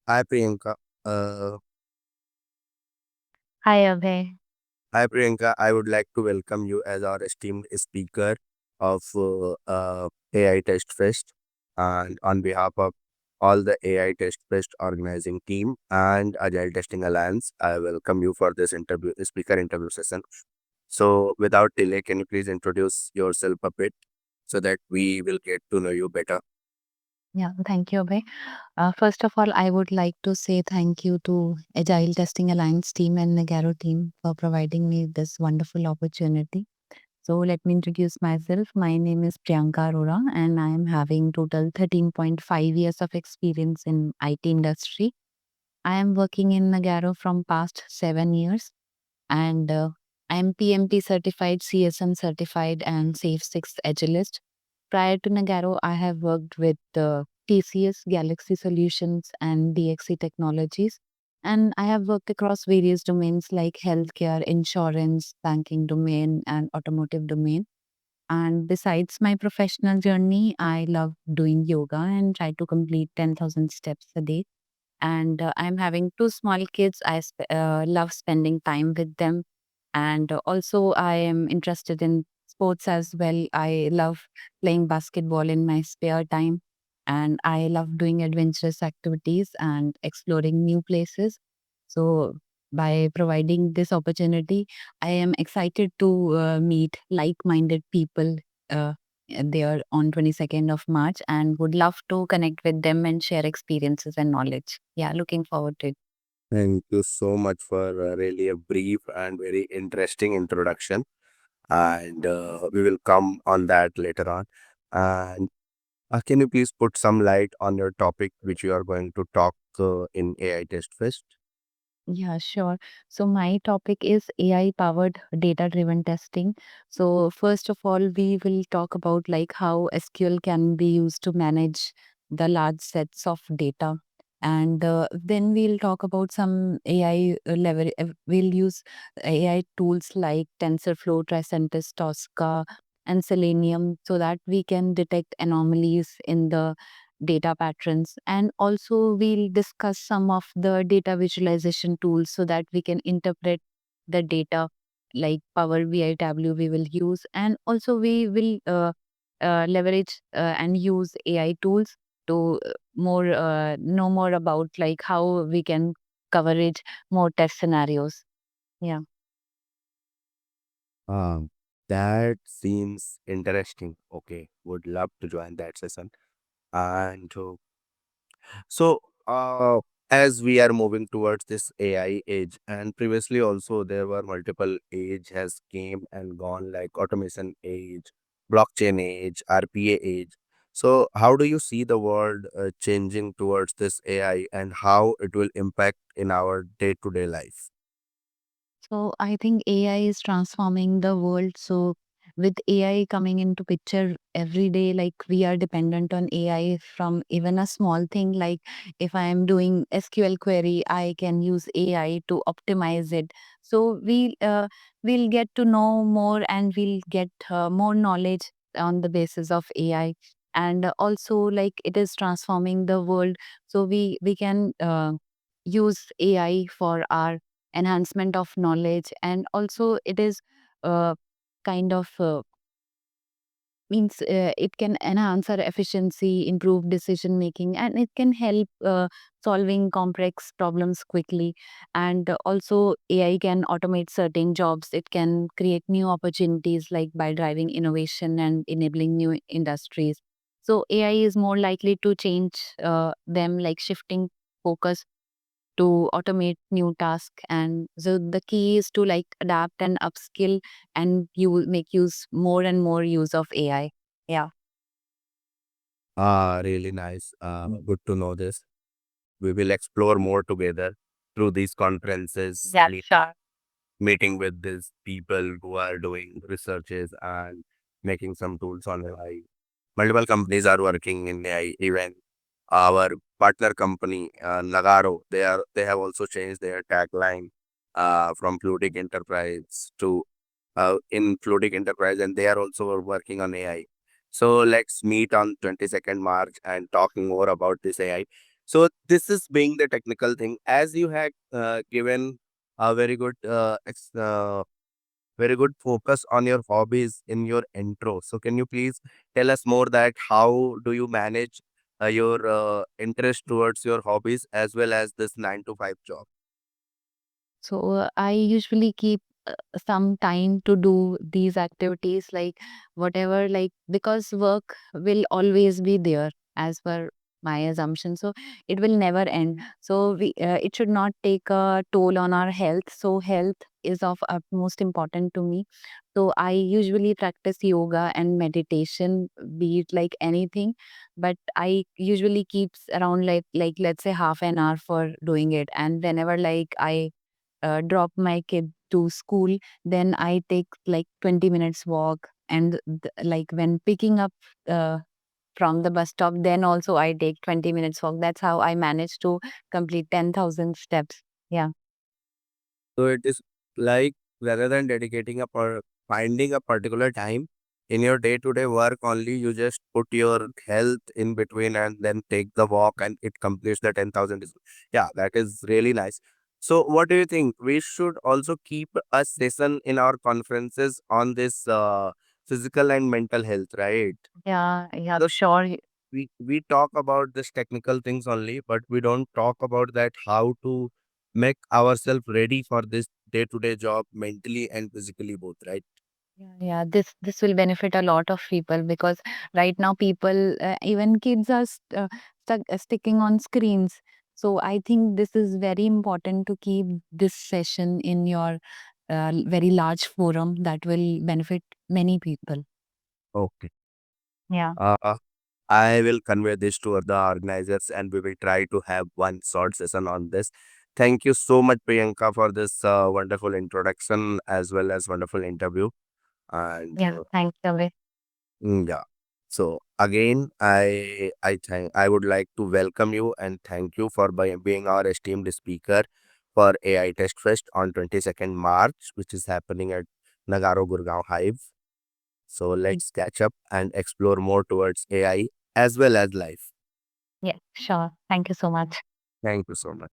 Hi Priyanka. Uh, Hi, Abhay. Hi Priyanka. I would like to welcome you as our esteemed speaker of AI Test Fest, and on behalf of all the AI Test Fest organizing team and Agile Testing Alliance, I welcome you for this speaker interview session. So, without delay, can you please introduce yourself a bit so that we will get to know you better? Yeah, thank you, Abhay. First of all, I would like to say thank you to Agile Testing Alliance team and Nagaro team for providing me this wonderful opportunity. So let me introduce myself. My name is Priyanka Arora, and I am having total 13.5 years of experience in IT industry. I am working in Nagaro from past 7 years, and I am PMP certified, CSM certified, and Safe Six Agilist. Prior to Nagaro, I have worked with TCS, Galaxy Solutions, and DXC Technologies. And I have worked across various domains like healthcare, insurance, banking domain, and automotive domain. And besides my professional journey, I love doing yoga and try to complete 10,000 steps a day. And I'm having two small kids. I love spending time with them. And also, I am interested in sports as well. I love playing basketball in my spare time. And I love doing adventurous activities and exploring new places. So, by providing this opportunity, I am excited to meet like minded people uh, there on 22nd of March and would love to connect with them and share experiences and knowledge. Yeah, looking forward to it. Thank you so much for really a brief and very interesting introduction. And we will come on that later on. And can you please put some light on your topic which you are going to talk in AI Test Fest? Yeah, sure. So my topic is AI powered data driven testing. So first of all, we will talk about like how SQL can be used to manage the large sets of data. And then we'll talk about some AI level. We'll use AI tools like TensorFlow, Tricentis, Tosca, and Selenium so that we can detect anomalies in the data patterns. And also, we'll discuss some of the data visualization tools so that we can interpret the data like Power BI, Tableau we will use. And also, we will leverage and use AI tools to more know more about like how we can coverage more test scenarios. Yeah. Um, that seems interesting. Okay, would love to join that session. And so, as we are moving towards this AI age, and previously also there were multiple age has came and gone, like automation age, blockchain age, RPA age. So, how do you see the world changing towards this AI, and how it will impact in our day-to-day life? So I think AI is transforming the world. So with AI coming into picture every day, like we are dependent on AI from even a small thing. Like if I am doing SQL query, I can use AI to optimize it. So we'll get to know more and we'll get more knowledge on the basis of AI. And also like it is transforming the world. So we can use AI for our enhancement of knowledge, and also it is uh, kind of means it can enhance our efficiency, improve decision making, and it can help solving complex problems quickly. And also AI can automate certain jobs. It can create new opportunities like by driving innovation and enabling new industries. So AI is more likely to change them, like shifting focus to automate new tasks. And so the key is to like adapt and upskill, and you will make use more and more use of AI. Yeah. Ah, really nice. Good to know this. We will explore more together through these conferences, Yeah, sure. meeting with these people who are doing researches and making some tools on AI. Multiple companies are working in AI. Even our partner company, Nagaro, they have also changed their tagline from Fluidic Enterprise to in Fluidic Enterprise, and they are also working on AI. So let's meet on 22nd March and talking more about this AI. So this is being the technical thing. As you had given a very good focus on your hobbies in your intro. So can you please tell us more that how do you manage your interest towards your hobbies as well as this 9 to 5 job? So I usually keep some time to do these activities, like whatever, like because work will always be there as per my assumption. So it will never end. So it should not take a toll on our health. So health is of utmost important to me. So I usually practice yoga and meditation, be it like anything, but I usually keeps around like let's say half an hour for doing it. And whenever like I drop my kid to school, then I take like 20 minutes walk. And like when picking up uh, from the bus stop, then also I take 20 minutes walk. That's how I manage to complete 10,000 steps. Yeah. So it is like rather than finding a particular time in your day-to-day work only, you just put your health in between and then take the walk and it completes the 10,000. Yeah, that is really nice. So what do you think? We should also keep a session in our conferences on this physical and mental health, right? Yeah, yeah, Because sure. we talk about this technical things only, but we don't talk about that how to make ourselves ready for this day-to-day job mentally and physically both, right? Yeah, yeah. This will benefit a lot of people because right now people, even kids, are sticking on screens. So I think this is very important to keep this session in your very large forum that will benefit many people. Okay. Yeah. Uh, I will convey this to the organizers and we will try to have one short session on this. Thank you so much, Priyanka, for this wonderful introduction as well as wonderful interview. And Yeah. Thanks, Kaveh. yeah. So again, I would like to welcome you and thank you for being our esteemed speaker for AI Test Fest on 22nd March, which is happening at Nagaro Gurgaon Hive. So let's catch up and explore more towards AI as well as life. Yeah, sure. Thank you so much. Thank you so much.